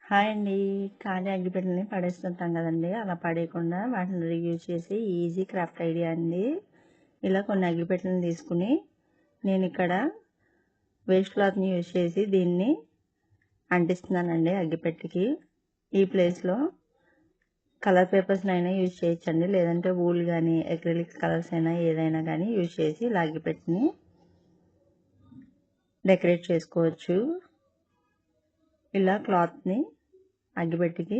Hi అండి. ఖాళీ అగ్గిపెట్టెలని పడేస్తుంటాం కదండీ! అలా పడేయకుండా వాటిని రీయూజ్ చేసి ఈజీ క్రాఫ్ట్ ఐడియా అండి. ఇలా కొన్ని అగ్గిపెట్టెలను తీసుకుని నేనిక్కడ వేస్ట్ క్లాత్‌ని యూజ్ చేసి దీన్ని అంటిస్తున్నానండి అగ్గిపెట్టెకి. ఈ ప్లేస్‌లో కలర్ పేపర్స్‌నైనా యూజ్ చేయొచ్చండి. లేదంటే వూల్ గానీ, అక్రిలిక్ కలర్స్ అయినా ఏదైనా గానీ యూజ్ చేసి ఇలా అగ్గిపెట్టెని డెకరేట్ చేసుకోవచ్చు. ఇలా క్లాత్‌ని అగ్గిపెట్టెకి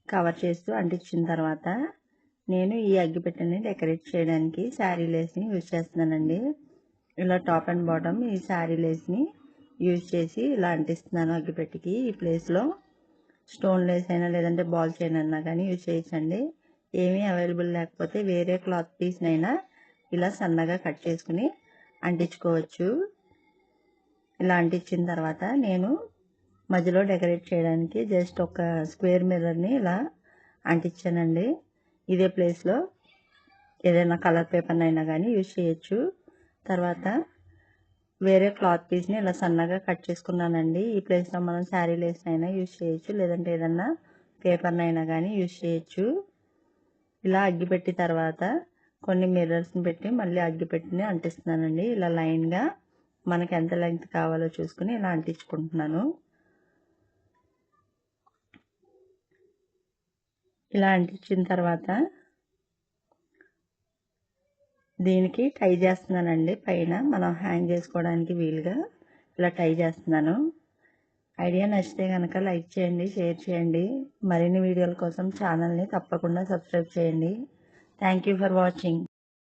కవర్ చేస్తూ అంటించిన తర్వాత నేను ఈ అగ్గిపెట్టెని డెకరేట్ చేయడానికి శారీ లేస్ని యూజ్ చేస్తున్నానండి. ఇలా టాప్ అండ్ బాటమ్ ఈ శారీ లేస్ని యూజ్ చేసి ఇలా అంటిస్తున్నాను అగ్గిపెట్టెకి. ఈ ప్లేస్లో స్టోన్ లేస్ అయినా లేదంటే బాల్ చైన్ అయినా కానీ యూజ్ చేయొచ్చండి. ఏమీ అవైలబుల్ లేకపోతే వేరే క్లాత్ పీస్నైనా ఇలా సన్నగా కట్ చేసుకుని అంటించుకోవచ్చు. ఇలా అంటించిన తర్వాత నేను మధ్యలో డెకరేట్ చేయడానికి జస్ట్ ఒక స్క్వేర్ మిర్రర్ని ఇలా అంటించానండి. ఇదే ప్లేస్లో ఏదైనా కలర్ పేపర్ని అయినా కానీ యూజ్ చేయొచ్చు. తర్వాత వేరే క్లాత్ పీస్ని ఇలా సన్నగా కట్ చేసుకున్నానండి. ఈ ప్లేస్లో మనం శారీ లేస్ అయినా యూజ్ చేయొచ్చు, లేదంటే ఏదన్నా పేపర్ని అయినా కానీ యూజ్ చేయొచ్చు. ఇలా అగ్గిపెట్టి తర్వాత కొన్ని మిర్రర్స్ని పెట్టి మళ్ళీ అగ్గిపెట్టిని అంటిస్తున్నానండి. ఇలా లైన్గా మనకి ఎంత లెంగ్త్ కావాలో చూసుకుని ఇలా అంటించుకుంటున్నాను. ఇలా అంటించిన తర్వాత దీనికి టై చేస్తున్నానండి. పైన మనం హ్యాంగ్ చేసుకోవడానికి వీలుగా ఇలా టై చేస్తున్నాను. ఐడియా నచ్చితే కనుక లైక్ చేయండి, షేర్ చేయండి. మరిన్ని వీడియోల కోసం ఛానల్ని తప్పకుండా సబ్స్క్రైబ్ చేయండి. Thank you for watching.